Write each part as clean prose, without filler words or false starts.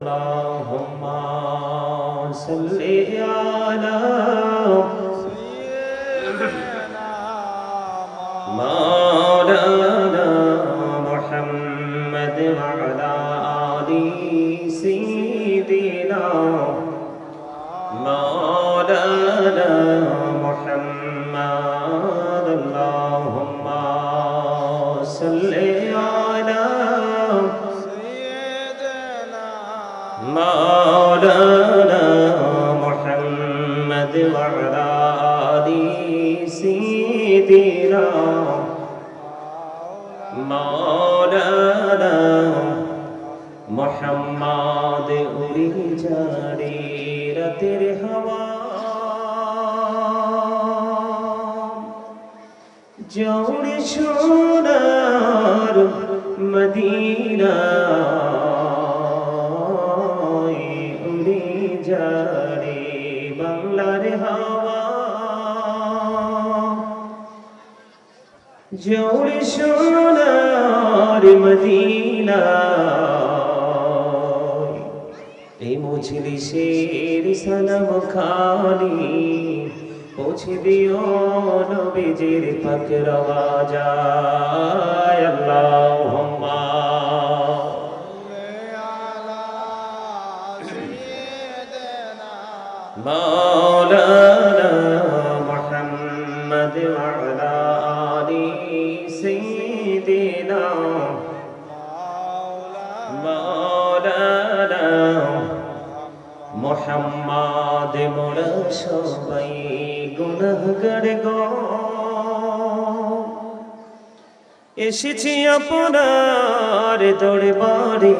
আল্লাহুম্মা সাল্লি আলা মাওলানা মুহাম্মদ ওয়া আলা আলি সাইয়্যিদিনা মাওলানা মুহাম্মদ আল্লাহুম্মা সাল্লি আলা مولانا محمد وعلى آل سيدنا مولانا محمد উড়ে যারে রাতের হাওয়া জৌড়ে সোনার মদিনা যারে বাংলার হাওয়া জৌড়ে সোনার মদিনা এই মজলিসের সালাম খানি পৌঁছে দিও নবীজির পাক রওয়াজায় আল্লাহুম্মা مولانا محمد وعلى آل سيدنا مولانا محمد মোরা সবাই গুনাহগার গো এসেছি আপনার দরবারে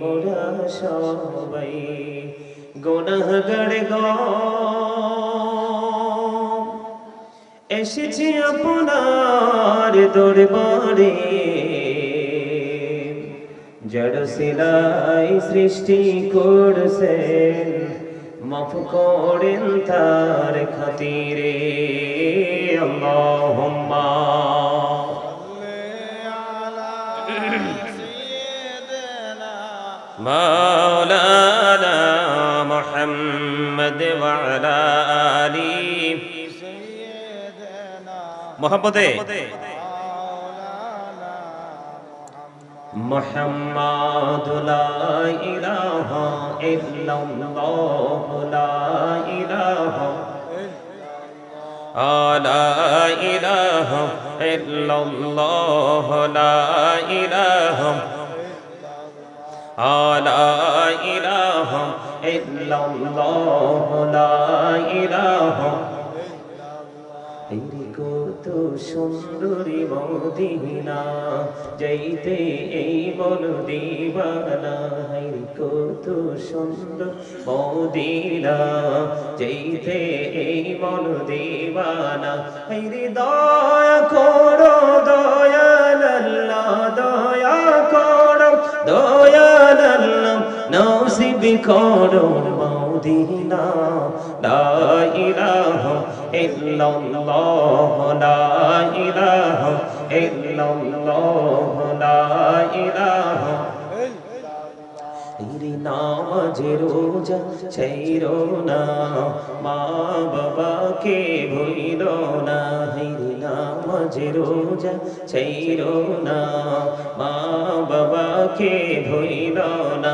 মোরা সবাই গুনাহগার গো এসেছি আপনার দরবারে জড় সিলাই সৃষ্টি করছেন মাফ করেন তার খাতিরে আল্লাহুম্মা مولانا محمد وعلى آل محبته محمد لا إله إلا الله لا إله لا إله إلا الله لا إله لا إله إلا الله لا إله কত সুন্দরী মদিনা যাইতে এই মন দিবানা কত সুন্দর মদিনা যাইতে এই মন দিবানা দয়া করো দয়াল আল্লাহ দয়া করো দয়াল আল্লাহ নসিব করো মদিনা লা ইলাহা ইল্লাল্লাহ লা ইলাহা ইল্লাল্লাহ লা ইলাহা নামাজে রোজা ছাইরো না মা বাবাকে ভুইলো না নামাজে রোজা ছাইরো না মা বাবাকে ভুইলো না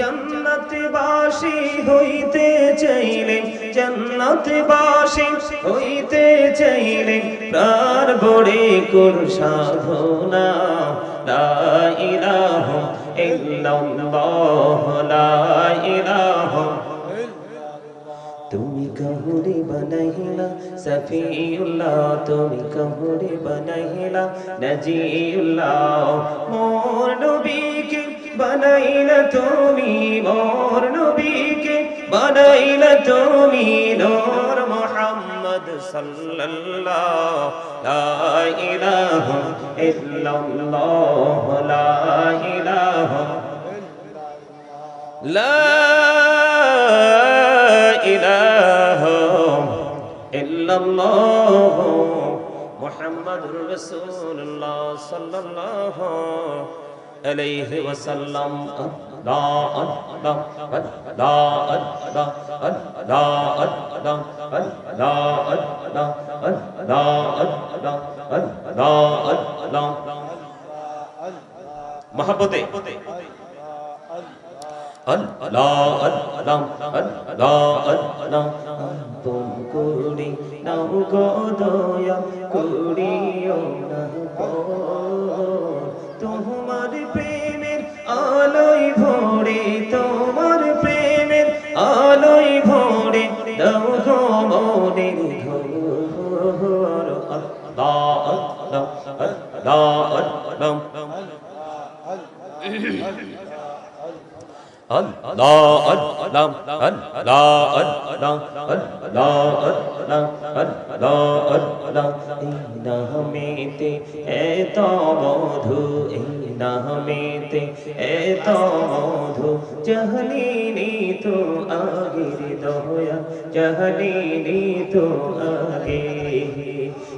জান্নাতবাসী হইতে চাইলে জান্নাতবাসী হইতে চাইলে প্রাণ ভরে কর সাধনা লা ইলাহা ইল্লাল্লাহ লা ইলাহা তুমি কাহুরে বানাইলা সফিউল্লাহ তুমি কাহুরে বানাইলা নজিউল্লাহ মোর নবীকে বানাইলা তুমি মোর নবীকে বানাইলা তুমি নূর মুহাম্মদ সাল্লাল্লাহু লা ইলাহা ইল্লাল্লাহ লা ইলাহা লা ইলাহা ইল্লাল্লাহ মুহাম্মাদুর রাসূলুল্লাহ সাল্লাল্লাহু আলাইহি ওয়াসাল্লাম। আল্লাহ আল্লাহ আল্লাহ আল্লাহ আল্লাহ আল্লাহ আল্লাহ আল্লাহ আল্লাহ আল্লাহ আল্লাহ মহব্বতে আল্লাহ আল্লাহ আল্লাহ আল্লাহ আপন করে নাও গো দয়া করিও না তোমার প্রেমের আলোয় ভরে, তোমার প্রেমের আলোয় ভরে দাও গো মনের ঘর। আল্লাহ আল্লাহ আল্লাহ আল্লাহ Allah Allah Allah Allah Allah Allah এই নামেতে এত মধু, এই নামেতে এত মধু জানিনি তো আগের দয়া, জানিনি তো আগে।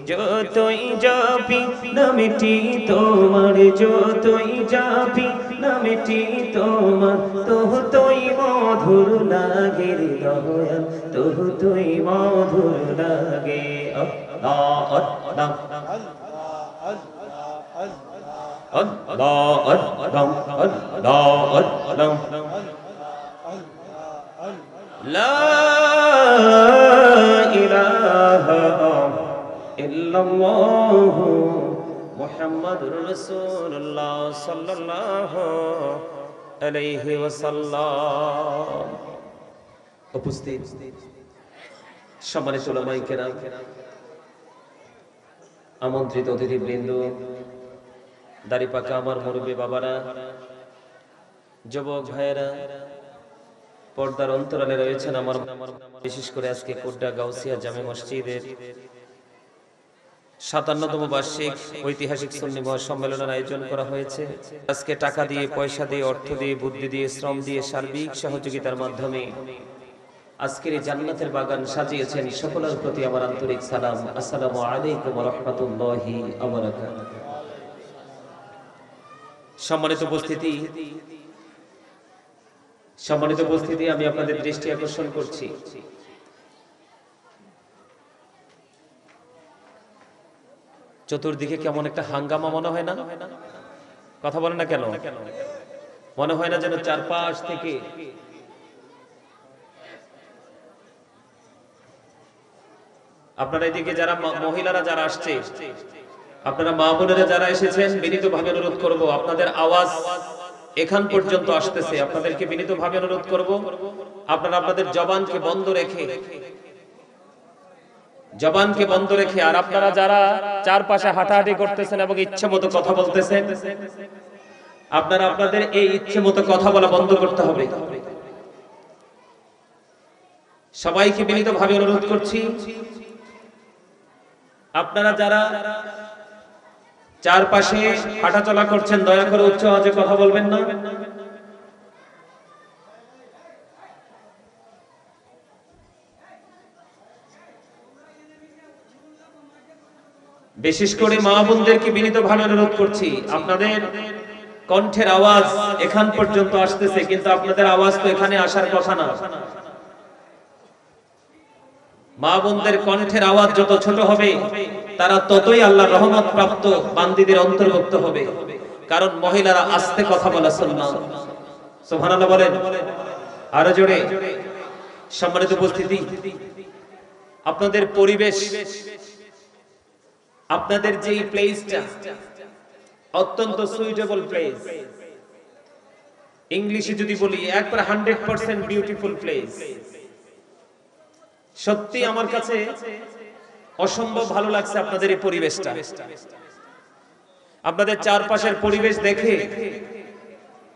যতই যাবি নামটি তোমার, যতই যাবি নামটি তোমার, ততই মধুর লাগে রে দয়াল, ততই মধুর লাগে। আল্লাহ আল্লাহ আল্লাহ আল্লাহ আল্লাহ লা ইলাহা ইল্লাল্লাহ মুহাম্মাদুর রাসূলুল্লাহ সাল্লাল্লাহু আলাইহি ওয়াসাল্লাম। উপস্থিত সম্মানিত উলামায়ে কেরাম, আমন্ত্রিত অতিথিবৃন্দ, দাড়িপাকা আমার মুরব্বী বাবারা, যুবক ভাইয়েরা, পর্দার অন্তরালে রয়েছেন আমার, বিশেষ করে আজকে কোট্টা গাউসিয়া জামে মসজিদের 57তম বার্ষিক ঐতিহাসিক সুন্নি মহাসম্মেলনের আয়োজন করা হয়েছে। আজকে টাকা দিয়ে, পয়সা দিয়ে, অর্থ দিয়ে, বুদ্ধি দিয়ে, শ্রম দিয়ে, সার্বিক সহযোগিতার মাধ্যমে আজকের এই জান্নাতের বাগান সাজিয়েছেন। সকলের প্রতি আমার আন্তরিক সালাম। আসসালামু আলাইকুম ওয়া রাহমাতুল্লাহি ওয়া বারাকাতুহু। সম্মানিত উপস্থিতি, আমি আপনাদের দৃষ্টি আকর্ষণ করছি, চতুর্দিকে কেমন একটা হাঙ্গামা মনে হয় না? কথা বলেন না কেন? মনে হয় না যেন চারপাশ থেকে আপনারা এদিকে যারা মহিলারা যারা আসছে, আপনারা মা বোনেরা যারা এসেছেন, বিনীতভাবে অনুরোধ করব, আপনাদের আওয়াজ এখান পর্যন্ত আসতেছে, আপনাদেরকে বিনীতভাবে অনুরোধ করব, আপনারা আপনাদের জবানকে বন্ধ রেখে, আর আপনারা যারা চারপাশে হাঁটাহাঁটি করতেছেন এবং ইচ্ছে মতো কথা বলতেছেন, আপনারা আপনাদের এই ইচ্ছে মতো কথা বলা বন্ধ করতে হবে। সবাইকে বিনীতভাবে অনুরোধ করছি, আপনারা যারা চারপাশে হাঁটাচলা করছেন, দয়া করে উচ্চ আওয়াজে কথা বলবেন না। বিশেষ করে মা বোনদেরকে বিনীতভাবে অনুরোধ করছি, আপনাদের কণ্ঠের আওয়াজ এখান পর্যন্ত আসতেছে, কিন্তু আপনাদের আওয়াজ তো এখানে আসার কথা না। মা বোনদের কণ্ঠের আওয়াজ যত ছোট হবে, তারা ততই আল্লাহর রহমত প্রাপ্ত বান্দীদের অন্তর্ভুক্ত হবে। কারণ মহিলারা আস্তে কথা বলা সুন্নাত। সুবহানাল্লাহ বলেন আরো জোরে। সম্মানিত উপস্থিতি, আপনাদের পরিবেশ, আপনাদের যে প্লেসটা অত্যন্ত সুইটেবল প্লেস, ইংলিশে যদি বলি একবার 100% বিউটিফুল প্লেস। সত্যি আমার কাছে অসম্ভব ভালো লাগছে আপনাদের এই পরিবেশটা। আপনাদের চারপাশের পরিবেশ দেখে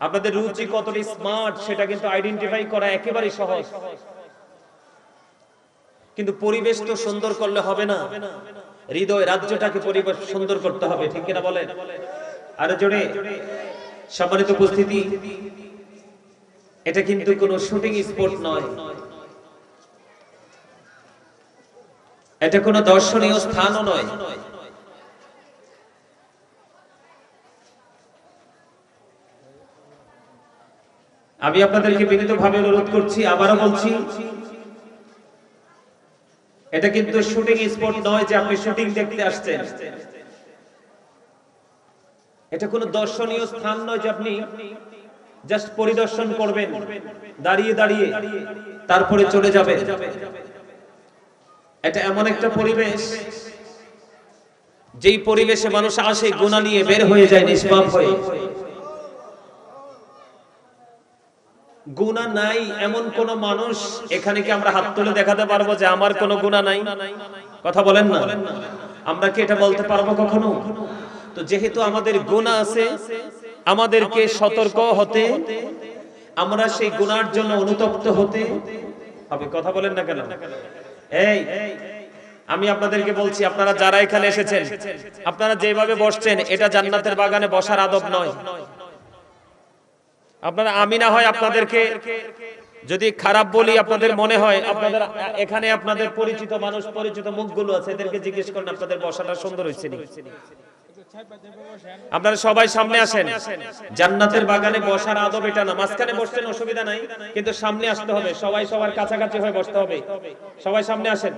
আপনাদের রুচি কতটা স্মার্ট সেটা কিন্তু আইডেন্টিফাই করা একেবারে সহজ। কিন্তু পরিবেশ তো সুন্দর করলে হবে না, হৃদয় রাজ্যটাকে পরিবেশ সুন্দর করতে হবে, ঠিক কিনা বলেন? আরো জোরে। সম্মানিত উপস্থিতি, এটা কিন্তু কোনো শুটিং স্পট নয়, এটা কোনো দর্শনীয় স্থানও নয়। আমি আপনাদেরকে বিনীতভাবে অনুরোধ করছি, আবারও বলছি, এটা কিন্তু শুটিং স্পট নয় যে আপনি শুটিং দেখতে আসছেন। এটা কোনো দর্শনীয় স্থান নয় যে আপনি জাস্ট পরিদর্শন করবেন দাঁড়িয়ে দাঁড়িয়ে তারপরে চলে যাবেন। এটা এমন একটা পরিবেশ, যেই পরিবেশে মানুষ আসে গুনাহ নিয়ে বের হয়ে যায় নিষ্পাপ হয়ে। গুনাহ নাই এমন কোন মানুষ এখানে কি আমরা হাত তুলে দেখাতে পারবো যে আমার কোনো গুনাহ নাই? কথা বলেন না। আমরা কি এটা বলতে পারবো কখনো? তো যেহেতু আমাদের গুনাহ আছে, আমাদেরকে সতর্ক হতে, আমরা সেই গুনার জন্য অনুতপ্ত হতে হবে। কথা বলেন না কেন? এই আমি আপনাদেরকে বলছি, আপনারা যারা এখানে এসেছেন, আপনারা যেভাবে বসছেন এটা জান্নাতের বাগানে বসার আদব নয়। আপনারা, আমি না হয় আপনাদেরকে যদি খারাপ বলি আপনাদের মনে হয়, আপনাদের এখানে আপনাদের পরিচিত মানুষ, পরিচিত মুখগুলো আছে, এদেরকে জিজ্ঞেস করেন আপনাদের বসাটা সুন্দর হয়েছে নি। আপনারা সবাই সামনে আসেন। জান্নাতের বাগানে বসার আদব এটা না। মাঝখানে বসছেন অসুবিধা নাই, কিন্তু সামনে আসতে হবে। সবাই সবার কাছাকাছি হয়ে বসতে হবে। সবাই সামনে আসেন।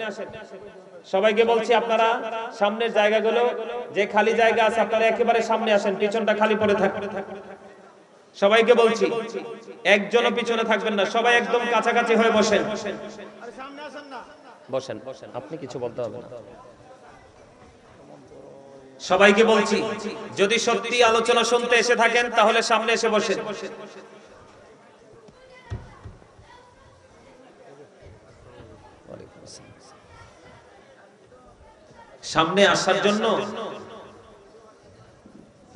সবাইকে বলছি আপনারা সামনের জায়গাগুলো, যে খালি জায়গা আছে আপনারা একেবারে সামনে আসেন, পিছনটা খালি পড়ে থাকে। সবাইকে বলছি একজনও পিছনে থাকবেন না, সবাই একদম কাছাকাছি হয়ে বসেন। বসেন, আপনি কিছু বলতে হবে না। সবাইকে বলছি যদি সত্যি আলোচনা শুনতে এসে থাকেন তাহলে সামনে এসে বসেন। সামনে আসার জন্য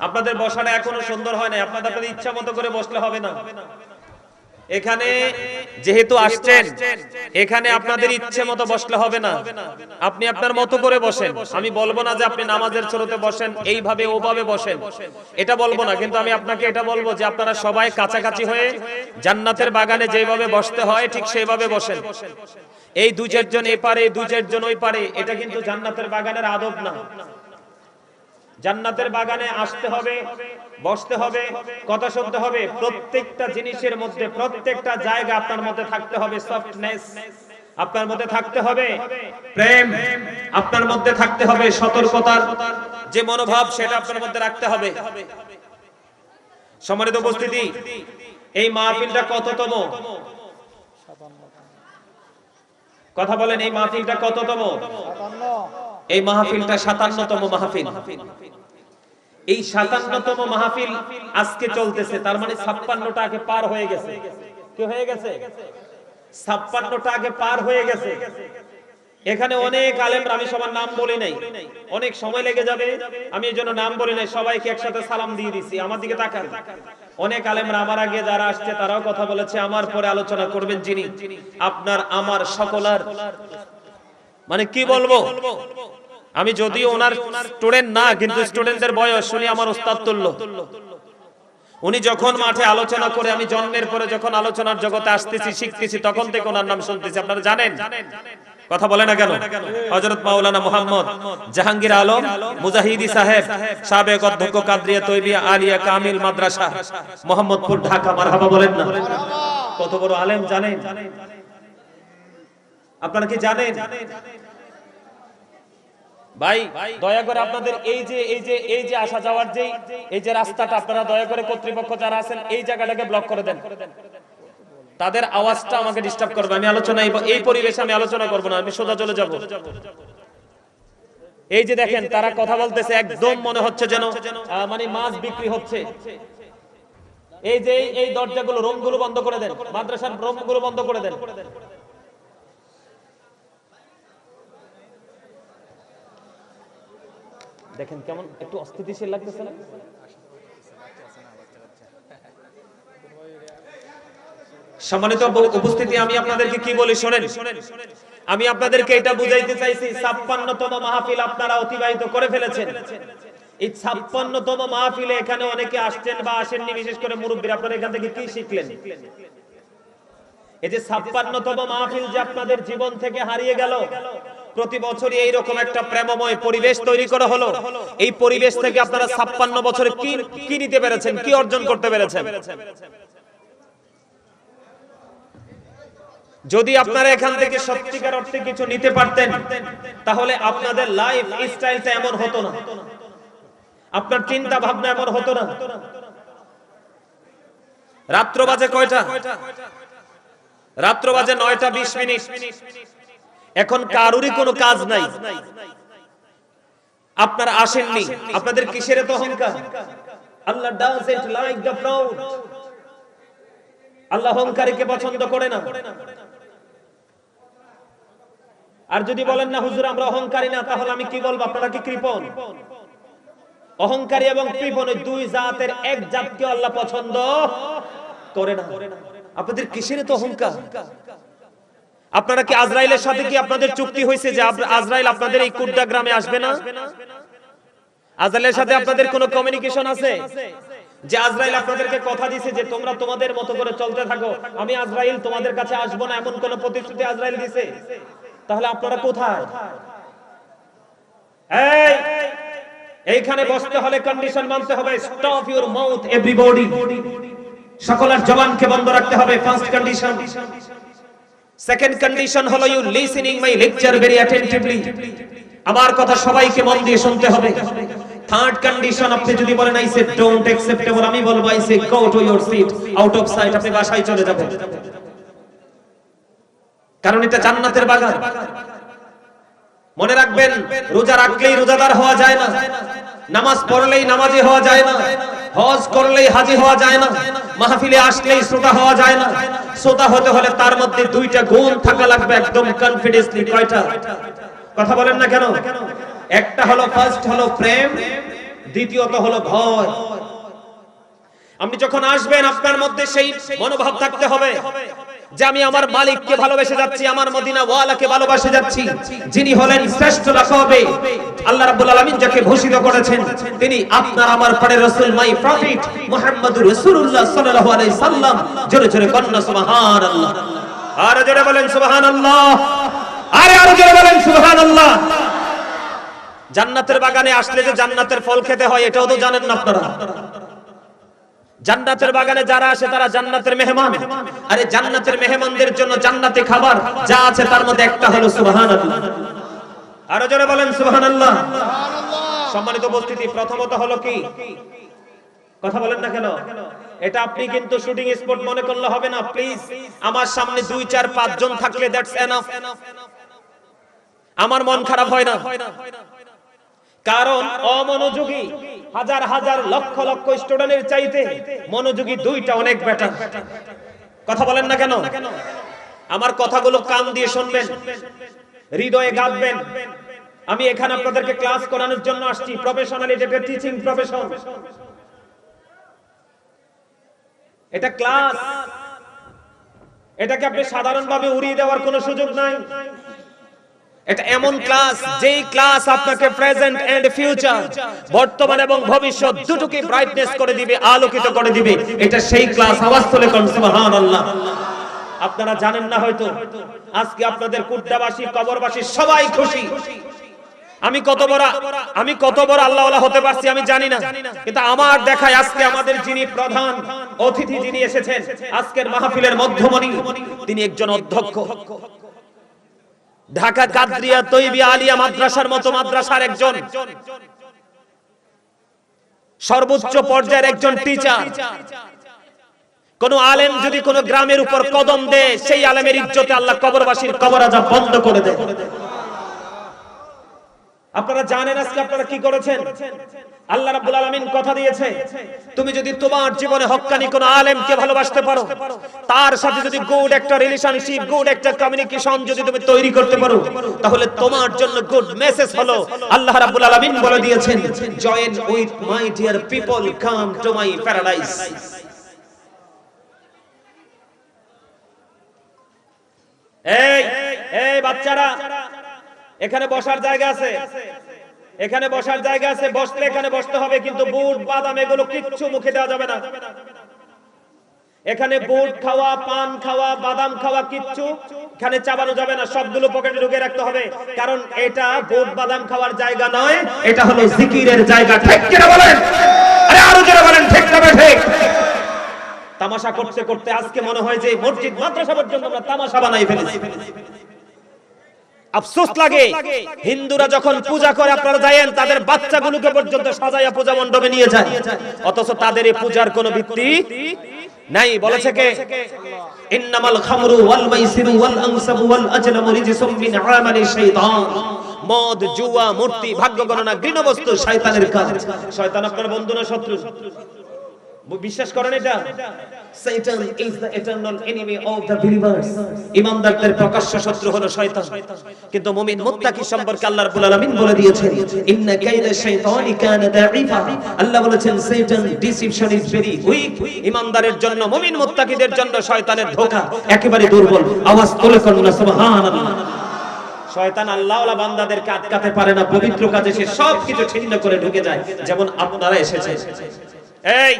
আপনাদের বসাটা এখনো সুন্দর হয় না। আপনাদের ইচ্ছা মতো করে বসলে হবে না। এখানে যেহেতু আসছেন, এখানে আপনাদের ইচ্ছে মতো বসলে হবে না। আপনি আপনার মতো করে বসেন। আমি বলবো না যে আপনি নামাজের শুরুতে বসেন এইভাবে ওভাবে বসেন, এটা বলবো না। কিন্তু আমি আপনাকে এটা বলবো যে আপনারা সবাই কাছাকাছি হয়ে জান্নাতের বাগানে যেভাবে বসতে হয় ঠিক সেইভাবে বসেন। এই দুই চারজন এপারে, দুই চারজন ওই পারে, এটা কিন্তু জান্নাতের বাগানের আদব না। জান্নাতের বাগানে আসতে হবে, বসতে হবে, কথা শুনতে হবে। প্রত্যেকটা জিনিসের মধ্যে, প্রত্যেকটা জায়গা আপনার মধ্যে থাকতে হবে সফটনেস, আপনার মধ্যে থাকতে হবে প্রেম, আপনার মধ্যে থাকতে হবে সতর্কতার যে মনোভাব, সেটা আপনার মধ্যে রাখতে হবে। সম্মানিত উপস্থিতি, এই মাহফিলটা কততম? কথা বলেন, এই মাহফিলটা কততম? এই মাহফিলটা 57তম মাহফিল। এই 57তম মাহফিল আজকে চলতেছে, তার মানে 56টা আগে পার হয়ে গেছে। কি হয়ে গেছে? 56টা আগে পার হয়ে গেছে। এখানে অনেক আলেমরা, আমি সবার নাম বলি নাই, অনেক সময় লেগে যাবে, আমি এই জন্য নাম বলি নাই। সবাইকে একসাথে সালাম দিয়ে দিছি। আমার দিকে তাকান। অনেক আলেমরা আমার আগে যারা আসছে তারাও কথা বলেছে। আমার পরে আলোচনা করবেন যিনি, আপনার আমার সকলার, মানে কি বলবো, আমি যদিও ওনার স্টুডেন্ট না, কিন্তু স্টুডেন্টদের বয়স শুনি আমার ওস্তাদ তুল্য। উনি যখন মাঠে আলোচনা করে, আমি জন্মের পরে যখন আলোচনার জগতে আসতেছি, শিখতেছি, তখন থেকে ওনার নাম শুনতেছি। আপনারা জানেন, কথা বলে না কেন? হযরত মাওলানা মুহাম্মদ জাহাঙ্গীর আলম মুজাহিদি সাহেব, সাবেক অধ্যক্ষ কাদরিয়া তৈবিয়া আলিয়া কামিল মাদ্রাসা, মোহাম্মদপুর, ঢাকা। মারহাবা বলেন না? কত বড় আলেম জানেন? আপনারা কি জানেন? ভাই দয়া করে আপনাদের এই যে আসা যাওয়ার এই যে রাস্তাটা, আপনারা দয়া করে কর্তৃপক্ষ যারা আছেন এই জায়গাটাকে ব্লক করে দেন। তাদের আওয়াজটা আমাকে ডিস্টার্ব করবে। আমি আলোচনা, এই পরিবেশে আমি আলোচনা করব না, আমি সোজা চলে যাব। এই যে দেখেন তারা কথা বলতেছে, একদম মনে হচ্ছে যেন মানে মাছ বিক্রি হচ্ছে। এই যে এই দরজাগুলো, রুমগুলো বন্ধ করে দেন, মাদ্রাসার রুমগুলো বন্ধ করে দেন। দেখেন কেমন একটু অস্থিতিশীল লাগতেছে না? সম্মানিত উপস্থিতি, আমি আপনাদেরকে কি বলি শোনেন। আমি আপনাদেরকে এটা বুঝাইতে চাইছি, 56তম মাহফিল আপনারা অতিবাহিত করে ফেলেছেন। এই 56তম মাহফিলে এখানে অনেকে আসছেন বা আসেননি, বিশেষ করে মুরব্বীরা। আপনারা এখান থেকে কি শিখলেন? এই যে 56তম মাহফিল যে আপনাদের জীবন থেকে হারিয়ে গেল, প্রতি বছরই এইরকম একটা প্রেমময় পরিবেশ তৈরি করা হলো। এই পরিবেশ থেকে আপনারা 56 বছরে কি নিতে পেরেছেন, কি অর্জন করতে পেরেছেন? যদি আপনারা এখান থেকে সত্যিকার অর্থে কিছু নিতে পারতেন তাহলে আপনাদের লাইফ স্টাইলটা এমন হতো না, আপনার চিন্তা ভাবনা এমন হতো না। রাত্র বাজে কয়টা? রাত্র বাজে 9টা 20 মিনিট। এখন কারোরই কোনো কাজ নাই, আপনারা আসেননি, আপনাদের কিসের এত অহংকার? আল্লাহ doesn't like the proud, আল্লাহ অহংকারীকে পছন্দ করে না। আর যদি বলেন না হুজুর আমরা অহংকারী না, তাহলে আমি কি বলবো? আপনারা কি কৃপণ? অহংকারী এবং কৃপণ দুই জাতের এক জাতকে আল্লাহ পছন্দ করে না। আপনাদের কিসের এত অহংকার? আপনারা কি আজরাইলের সাথে কি আপনাদের চুক্তি হয়েছে যে আজরাইল আপনাদের এই কুড্ডা গ্রামে আসবে না? আজরাইলের সাথে আপনাদের কোনো কমিউনিকেশন আছে যে আজরাইল আপনাদেরকে কথা দিয়েছে যে তোমরা তোমাদের মতো করে চলতে থাকো, আমি আজরাইল তোমাদের কাছে আসবো না, এমন কোন প্রতিশ্রুতি আজরাইল দিয়েছে? তাহলে আপনারা কোথায়? এইখানে বসতে হলে কন্ডিশন মানতে হবে। স্টপ ইউর মাউথ এভরিবডি, সকলের জবানকে বন্ধ রাখতে হবে। First condition. সেকেন্ড কন্ডিশন হলো you listening my lecture very attentively, আমার কথা সবাইকে মন দিয়ে শুনতে হবে। থার্ড কন্ডিশন, আপনি যদি বলেন আই সে ডোন্ট অ্যাকসেপ্টেবল, আমি বলবো I say go to your seat, out of sight, আপনি বাসায় চলে যাবেন। কারণ এটা জান্নাতের বাগান। মনে রাখবেন, রোজা রাখলেই রোজাদার হওয়া যায় না, নামাজ পড়লেই নামাজি হওয়া যায় না, হজ করলেই হাজী হওয়া যায় না, মাহফিলে আসলেই শ্রোতা হওয়া যায় না। শ্রোতা হতে হলে তার মধ্যে দুইটা গুণ থাকা লাগবে একদম কনফিডেন্সলি। কয়টা? কথা বলেন না কেন? একটা হলো ফার্স্ট হলো প্রেম, দ্বিতীয়ত হলো ভয়। আপনি যখন আসবেন আপনার মধ্যে সেই মনোভাব থাকতে হবে যে আমি আমার মালিককে ভালোবেসে যাচ্ছি, আমার মদিনা ওয়ালাকে ভালোবেসে যাচ্ছি, যিনি হলেন শ্রেষ্ঠ রাসূল। আল্লাহ রাব্বুল আলামিন যাকে ঘোষিত করেছেন তিনি আপনার আমার পরে রাসূল, মাই প্রফিট মুহাম্মদুর রাসূলুল্লাহ সাল্লাল্লাহু আলাইহি সাল্লাম। জোরে জোরে কন্না সুবহানাল্লাহ, আর জোরে বলেন সুবহানাল্লাহ, আরে আরো জোরে বলেন সুবহানাল্লাহ। জান্নাতের বাগানে আসলে যে জান্নাতের ফল খেতে হয় এটাও তো জানেন না আপনারা। জান্নাতের বাগানে যারা আসে তারা জান্নাতের মেহমান। আরে জান্নাতের মেহমানদের জন্য জান্নাতে খাবার যা আছে তার মধ্যে একটা হলো সুবহানাল্লাহ। আরো জোরে বলেন সুবহানাল্লাহ। সম্মানিত উপস্থিতি, প্রথমত হলো কি? কথা বলেন না কেন? এটা আপনি কিন্তু শুটিং স্পট মনে করলে হবে না প্লিজ। আমার সামনে 2 4 5 জন থাকলে দ্যাটস এনাফ। আমার মন খারাপ হয় না, কারণ অমনোযোগী হাজার হাজার লক্ষ লক্ষ স্টুডেন্টের চাইতে মনোযোগী দুইটা অনেক বেটার। কথা বলেন না কেন? আমার কথাগুলো কান দিয়ে শুনবেন, হৃদয়ে গাঁথবেন। আমি এখানে আপনাদেরকে ক্লাস করানোর জন্য আসছি, প্রফেশনালি, এটা টিচিং প্রফেশন, এটা ক্লাস। এটাকে আপনি সাধারণভাবে উড়িয়ে দেওয়ার কোনো সুযোগ নাই। এটা এমন ক্লাস যেই ক্লাস আপনাকে প্রেজেন্ট এন্ড ফিউচার, বর্তমান এবং ভবিষ্যৎ দুটোকে ব্রাইটনেস করে দিবে, আলোকিত করে দিবে। এটা সেই ক্লাস। আওয়াজ তুলে কোন সুবহানাল্লাহ। আপনারা জানেন না হয়তো আজকে আপনাদের কুড্ডাবাসী, কবরবাসী সবাই খুশি। আমি কত বড় আল্লাহওয়ালা হতে পারছি আমি জানি না, কিন্তু আমার দেখায় আজকে আমাদের যিনি প্রধান অতিথি, যিনি এসেছেন আজকের মাহফিলের মধ্যমণি, তিনি একজন অধ্যক্ষ, ঢাকা কাদরিয়া তৈবিয়া আলিয়া মাদ্রাসার মতো মাদ্রাসার একজন সর্বোচ্চ পর্যায়ের একজন টিচার। কোন আলেম যদি কোন গ্রামের উপর কদম দেয়, সেই আলেমের ইজ্জতে আল্লাহ কবরবাসীর কবর আযাব বন্ধ করে দেয়। আপনারা জানেন আজকে আপনারা কি করেছেন? আল্লাহ রাব্বুল আলামিন কথা দিয়েছে, তুমি যদি তোমার জীবনে হক্কানি কোন আলেমকে ভালোবাসতে পারো, তার সাথে যদি গুড একটা রিলেশনশিপ, গুড একটা কমিউনিকেশন যদি তুমি তৈরি করতে পারো, তাহলে তোমার জন্য গুড মেসেজ হলো আল্লাহ রাব্বুল আলামিন বলে দিয়েছেন, join with my dear people, come to my paradise. এই বাচ্চারা, এখানে বসার জায়গা আছে, এখানে বসার জায়গা আছে, বসলে এখানে বসতে হবে, কিন্তু বুট বাদাম এগুলো কিচ্ছু মুখে দেওয়া যাবে না। এখানে বুট খাওয়া, পান খাওয়া, বাদাম খাওয়া কিচ্ছু এখানে চাবানো যাবে না, সবগুলো পকেটে ঢুকে রাখতে হবে, কারণ এটা বুট বাদাম খাওয়ার জায়গা নয়, এটা হলো জিকিরের জায়গা। ঠিক কি না বলেন? আরে আরো জোরে বলেন ঠিক না ঠিক? তামাশা করতে করতে আজকে মনে হয় যে মসজিদ মাদ্রাসা পর্যন্ত আমরা তামাশা বানাই ফেলেছি। আফসোস লাগে, হিন্দুরা যখন পূজা করে আপনারা জানেন তাদের বাচ্চাগুলোকে পর্যন্ত সাজায়া পূজা মণ্ডপে নিয়ে যায়, অথচ তাদের এই পূজার কোনো ভিত্তি নাই। বলেছে কে? ইন্নামাল খামরু ওয়াল মাইসিরু ওয়াল আনসাবু ওয়াল আজলামু রিজসুম মিন আমালি শাইতান। মদ, জুয়া, মূর্তি, ভাগ্য গণনা, ঘৃণবস্তু শয়তানের কাজ। শয়তান আপনার বন্ধু না শত্রু? বিশ্বাস করেন এটা? Satan is the eternal enemy of the believers. ইমানদারদের প্রকাশ্য শত্রু হলো শয়তান। কিন্তু মুমিন মুত্তাকি সম্পর্কে আল্লাহ রাব্বুল আলামিন বলে দিয়েছেন, ইন্না কাইদা শাইতানি কানা দাঈফা। আল্লাহ বলেছেন Satan deception is very weak. ইমানদারের জন্য, মুমিন মুত্তাকিদের জন্য শয়তানের ধোঁকা একেবারে দুর্বল। আওয়াজ তুলে করুন সুবহানাল্লাহ। শয়তান আল্লাহওয়ালা বান্দাদেরকে আটকাতে পারে না, পবিত্র কাজে সে সবকিছু ছিন্ন করে ঢুকে যায়, যেমন আপনারা এসেছেন। এই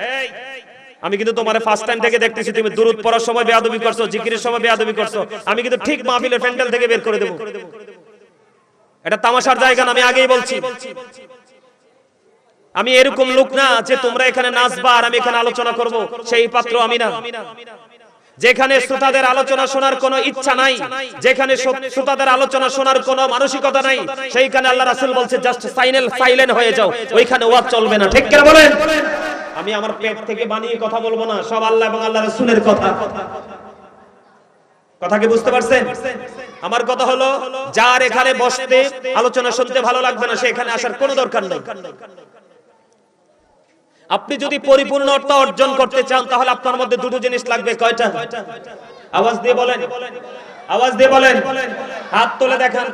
আমি কিন্তু তোমারে ফার্স্ট টাইম থেকে দেখতেছি, তুমি দুরূদ পড়ার সময় বেয়াদবি করছো, জিকিরের সময় বেয়াদবি করছো, আমি কিন্তু ঠিক মাহফিলের প্যান্ডেল থেকে বের করে দেব। এটা তামাশার জায়গা না, আমি আগেই বলছি। আমি এরকম লোক না যে তোমরা এখানে নাচবা আর আমি এখানে আলোচনা করব, সেই পাত্র আমি না। যেখানে শ্রোতাদের আলোচনা শোনার কোনো ইচ্ছা নাই, যেখানে শ্রোতাদের আলোচনা শোনার কোনো মানসিকতা নাই, সেইখানে আল্লাহ রাসূল বলছে জাস্ট সাইলেন্ট হয়ে যাও, ওইখানে ওয়াজ চলবে না। ঠিক কিনা বলেন? আমি আমার পেট থেকে বানিয়ে কথা বলবো না, সব আল্লাহ এবং আল্লাহর রাসূলের কথা। কথা কি বুঝতে পারছেন? আমার কথা হলো, যার এখানে বসতে আলোচনা শুনতে ভালো লাগবে না, সে এখানে আসার কোনো দরকার নেই। আপনি যদি পরিপূর্ণতা অর্জন করতে চান তাহলে আপনার মধ্যে দুটো জিনিস লাগবে। কয়টা? আওয়াজ দিয়ে বলেন, আওয়াজ দিয়ে বলেন, হাত তুলে দেখান।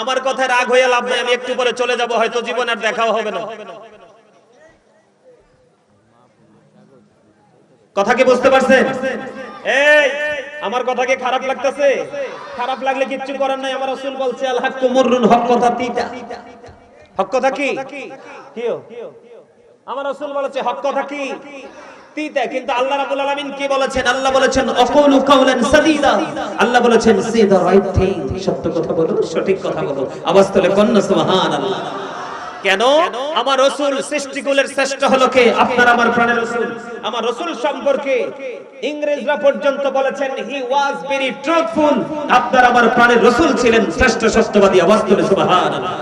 আমার কথায় রাগ হয়ে লাভ নাই, আমি একটু পরে চলে যাব, হয়তো জীবনে আর দেখাও হবে না। কথা কি বুঝতে পারছেন? এই আমার কথা কি খারাপ লাগতেছে? খারাপ লাগলে কিচ্ছু করার নাই। আমার রাসূল বলছে আল হাক্কু মুররুন, হক কথা তিতা। হক কথা কি? কিও আমার রাসূল বলেছে হক কথা কি? তিতা। কিন্তু আল্লাহ রাব্বুল আলামিন কি বলেছেন? আল্লাহ বলেছেন আকুলু কাওলান সাদীদা। আল্লাহ বলেছেন সে দা রাইট থিং, সত্য কথা বলো, সঠিক কথা বলো। আওয়াজ তুলে কন্না সুবহানাল্লাহ। কেন? আমার রাসূল সৃষ্টিকুলের শ্রেষ্ঠ হলো কে? আপনার আমার প্রাণের রাসূল। আমার রাসূল সম্পর্কে ইংরেজরা পর্যন্ত বলেছেন হি ওয়াজ ভেরি ট্রুথফুল। আপনার আমার প্রাণের রাসূল ছিলেন শ্রেষ্ঠ সত্যবাদী। আওয়াজ তুলে সুবহানাল্লাহ।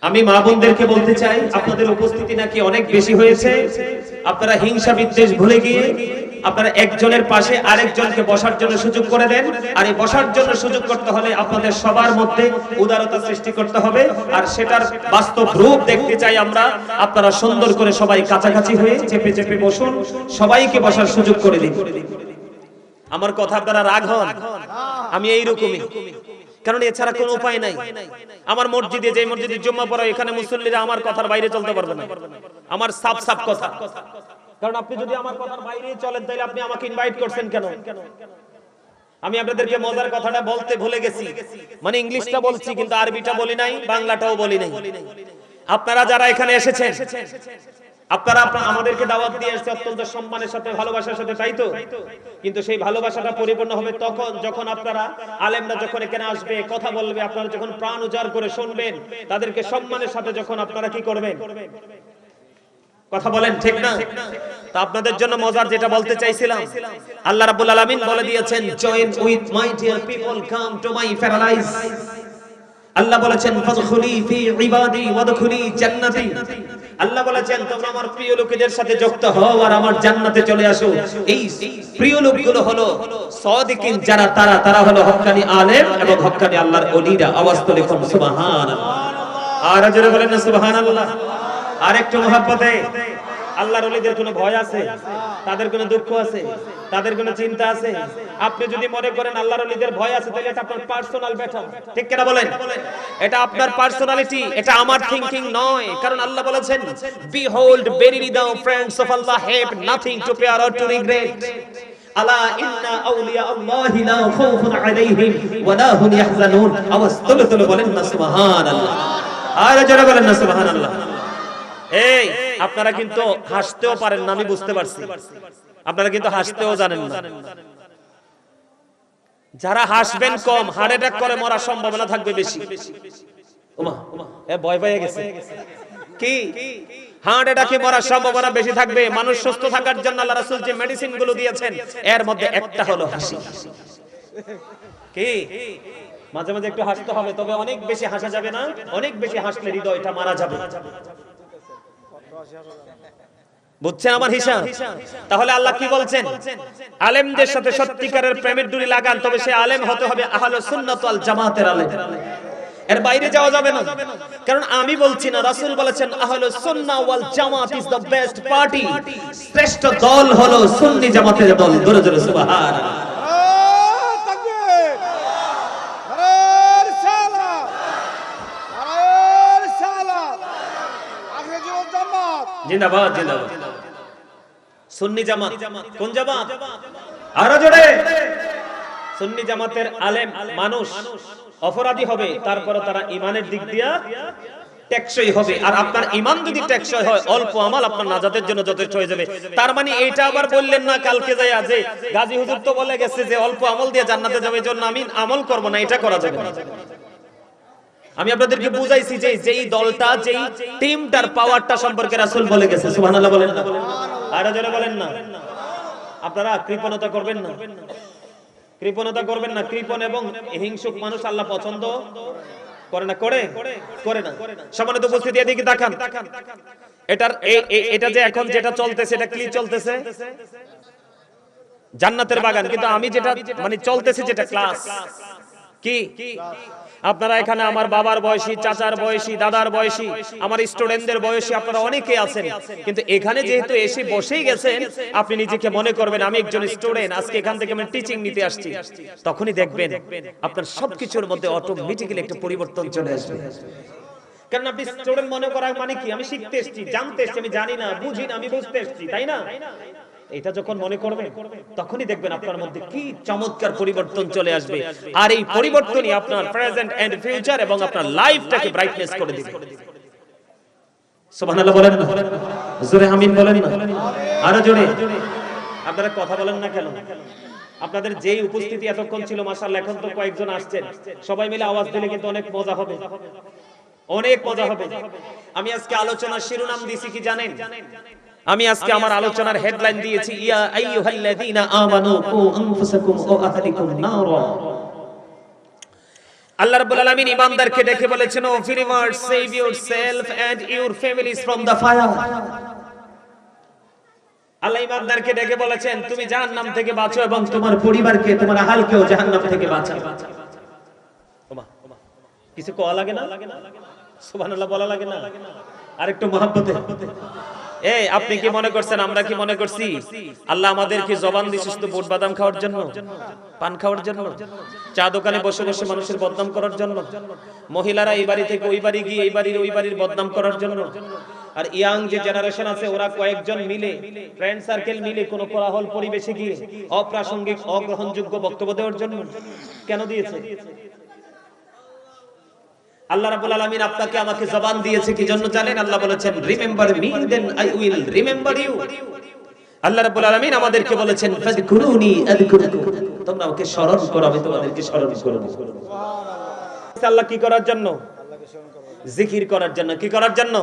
আমি মা বোনদেরকে বলতে চাই, আপনাদের উপস্থিতি নাকি অনেক বেশি হয়েছে। আপনারা হিংসা বিদ্বেষ ভুলে গিয়ে আপনারা একজনের পাশে আরেকজনকে বসার জন্য সুযোগ করে দেন। আর এই বসার জন্য সুযোগ করতে হলে আপনাদের সবার মধ্যে উদারতা সৃষ্টি করতে হবে, আর সেটার বাস্তব রূপ দেখতে চাই আমরা। আপনারা সুন্দর করে সবাই কাছাকাছি হয়ে চেপে চেপে বসুন, সবাইকে বসার সুযোগ করে দিন। আমার কথা আপনারা রাগ হন? আমি এইরকমই, কারণ এছাড়া কোনো উপায় নাই। আমার মসজিদে, যে মসজিদে জুম্মা পড়া, এখানে মুসল্লিরা আমার কথার বাইরে চলতে পারবে না। আমার সাফ কথা। কারণ আপনি যদি আমার কথার বাইরে চলেন তাহলে আপনি আমাকে ইনভাইট করছেন কেন? আমি আপনাদেরকে মজার কথাটা বলতে ভুলে গেছি, মানে ইংলিশটা বলছি কিন্তু আরবিটা বলি নাই, বাংলাটাও বলি নাই। আপনারা যারা এখানে এসেছেন, আপনারা আমাদেরকে দাওয়াত দিয়ে এসেছেন অত্যন্ত সম্মানের সাথে, ভালোবাসার সাথে, তাই তো? কিন্তু সেই ভালোবাসাটা পরিপূর্ণ হবে তখন যখন আপনারা, আলেমরা যখন এখানে আসবে, কথা বলবে, আপনারা যখন প্রাণ উজাড় করে শুনবেন, তাদেরকে সম্মানের সাথে যখন আপনারা কি করবেন? কথা বলেন, ঠিক না? তা আপনাদের জন্য মজার যেটা বলতে চাইছিলাম, আল্লাহ রাব্বুল আলামিন বলে দিয়েছেন join with my dear people, come to my paradise. Allah বলেছেন ফাদখুলি ফি ইবাদি ওয়াদখুলি জান্নাতি। আল্লাহ বলেছেন তোমরা আমার প্রিয় লোকদের সাথে যুক্ত হও আর আমার জান্নাতে চলে আসো। এই প্রিয় লোকগুলো হলো সাদিকিন, যারা তারা হলো হক্কানি আলেম এবং হক্কানি আল্লাহর ওলিরা। আওয়াজ তুলে কোন সুবহানাল্লাহ। আর জোরে বলেন না সুবহানাল্লাহ। আর একটু মহব্বতে। আল্লাহর ওলিদের কোনো ভয় আছে? তাদের কোনো দুঃখ আছে? তাদের কোনো চিন্তা আছে? আপনি যদি মনে করেন আল্লাহর ওলিদের ভয় আছে, তাহলে এটা আপনার পার্সোনাল ব্যাপার। ঠিক কিনা বলেন? এটা আপনার পার্সোনালিটি, এটা আমার থিংকিং নয়। কারণ আল্লাহ বলেছেন behold verily the friends of Allah have nothing to fear or to regret. আলা ইন্না আউলিয়া আল্লাহি লা খাউফুন আলাইহিম ওয়া লা হুম ইয়াহজানুন। আওয়াজ তুলে বলেন না সুবহানাল্লাহ। আর জোরে বলেন না সুবহানাল্লাহ। এই আপনারা কিন্তু হাসতেও পারেন না, আমি বুঝতে পারছি। আপনারা কিন্তু হাসতেও জানেন না। যারা হাসবেন কম, হার্ট অ্যাটাক করে মরার সম্ভাবনা থাকবে বেশি। ওমা এ ভয় পেয়ে গেছে কি? হার্ট অ্যাটাকে মরার সম্ভাবনা বেশি থাকবে। মানুষ সুস্থ থাকার জন্য আল্লাহ রাসূল যে মেডিসিন গুলো দিয়েছেন এর মধ্যে একটা হলো হাসি। কি মাঝে মাঝে একটু হাসতে হবে, তবে অনেক বেশি হাসা যাবে না, অনেক বেশি হাসলে হৃদয়টা মারা যাবে। বুঝছেন আমার হিসাব? তাহলে আল্লাহ কি বলছেন? আলেমদের সাথে সত্যিকারের প্রেমের ডুরি লাগান, তবে সে আলেম হতে হবে আহলে সুন্নাত ওয়াল জামাতের আলেম, এর বাইরে যাওয়া যাবে না। কারণ আমি বলছি না, রাসূল বলেছেন আহলে সুন্নাহ ওয়াল জামাত ইজ দ্য বেস্ট পার্টি, শ্রেষ্ঠ দল হলো সুন্নি জামাতের দল। জোরে জোরে সুবহানাল্লাহ। জিন্দাবাদ জিন্দাবাদ। সুন্নি জামাত কোন জামাত? আরো জোরে। সুন্নি জামাতের আলেম মানুষ অপরাধী হবে, তারপরে তারা ঈমানের দিক দিয়া টেকসই হবে। আর আপনার ঈমান যদি টেকসই হয়, অল্প আমল আপনার নাজাতের জন্য যথেষ্ট হয়ে যাবে। তার মানে এইটা আবার বললেন না কালকে যাই যে গাজী হুজুর তো বলে গেছে যে অল্প আমল দিয়ে জান্নাতে যাবে, জন্য আমি আমল করব না, এটা করা যাবে না। আমি আপনাদেরকে বুঝাইছি যে যেই দলটা, যেই টিমটার পাওয়ারটা সম্পর্কে রাসূল বলে গেছে। সুবহানাল্লাহ বলেন না? আরো জোরে বলেন না? আপনারা কৃপণতা করবেন না, কৃপণতা করবেন না। কৃপণ এবং হিংসুক মানুষ আল্লাহ পছন্দ করে না। করে না। সম্মানিত উপস্থিতি, এদিকে তাকান। এটা যে এখন যেটা চলতেছে, এটা কি চলতেছে? জান্নাতের বাগান। কিন্তু আমি যেটা মানে চলতেছে, যেটা ক্লাস কি, আপনারা এখানে আমার বাবার বয়সী, চাচার বয়সী, দাদার বয়সী, আমার স্টুডেন্টদের বয়সী আপনারা অনেকে আছেন। কিন্তু এখানে যেহেতু এসে বসেই গেছেন, আপনি নিজেকে মনে করবেন আমি একজন স্টুডেন্ট, আজকে এখান থেকে আমি টিচিং নিতে আসছি। তখনই দেখবেন আপনার সবকিছুর মধ্যে অটোমেটিক্যালি একটা পরিবর্তন চলে আসবে। কারণ আপনি স্টুডেন্ট মনে করা মানে কি? আমি শিখতে এসেছি, জানতে এসেছি, আমি জানি না, বুঝি না, আমি বুঝতে এসেছি, তাই না? এটা যখন মনে করবেন, তখনই দেখবেন আপনার মধ্যে কি চমৎকার পরিবর্তন চলে আসবে। আর এই পরিবর্তনই আপনার প্রেজেন্ট এন্ড ফিউচার এবং আপনার লাইফটাকে ব্রাইটনেস করে দিবে। সুবহানাল্লাহ বলেন না? জোরে আমিন বলেন না? আরো জোরে। আপনারা কথা বলেন না কেন? আপনাদের যেই উপস্থিতি এতক্ষণ ছিল, মাশাআল্লাহ, এখন তো কয়েকজন আসছেন। সবাই মিলে আওয়াজ দিলে কিন্তু অনেক মজা হবে, অনেক মজা হবে। আমি আজকে আলোচনার শিরোনাম দিয়েছি কি জানেন? আমি আজকে আমার আলোচনার হেডলাইন দিয়েছি ইয়া আইয়ুহাল্লাযীনা আমানু কু আনফুসাকুম ওয়া আহলিকুম নারা। আল্লাহ রাব্বুল আলামিন ঈমানদারকে ডেকে বলেছেন, O believer, save yourself and your families from the fire. Allah ঈমানদারকে ডেকে বলেছেন তুমি জাহান্নাম থেকে বাঁচো এবং তোমার পরিবারকে, তোমার আহলকেও জাহান্নাম থেকে বাঁচাও। ওমা কিছু কোয়া লাগে না? সুবহানাল্লাহ বলা লাগে না? আরেকটু মহব্বতে। এই আপনি কি মনে করছেন, আমরা কি মনে করছি আল্লাহ আমাদেরকে জবান দিয়েছে শুধু বুট বাদাম খাওয়ার জন্য, পান খাওয়ার জন্য, চা দোকানে বসে বসে মানুষের বদনাম করার জন্য, মহিলারা এই বাড়ি থেকে ওই বাড়ি গিয়ে এই বাড়ির ওই বাড়ির বদনাম করার জন্য, আর ইয়াং যে জেনারেশন আছে ওরা কয়েকজন মিলে, ফ্রেন্ড সার্কেল মিলে কোনো কোলাহল পরিবেশে গিয়ে অপ্রাসঙ্গিক, অগ্রহণযোগ্য বক্তব্য দেওয়ার জন্য কেন দিয়েছে? আল্লাহ রাব্বুল আলামিন আপনাকে আমাকে জবান দিয়েছে কি জন্য জানেন? আল্লাহ বলেছেন remember me then I will remember you. Allah রাব্বুল আলামিন আমাদেরকে বলেছেন ফাযকুরুনি আযকুরুকুম, তোমরা আমাকে স্মরণ করো, আমি তোমাদেরকে স্মরণ করব। সুবহানাল্লাহ। আল্লাহ কি করার জন্য? আল্লাহকে স্মরণ করার, জিকির করার জন্য। কি করার জন্য?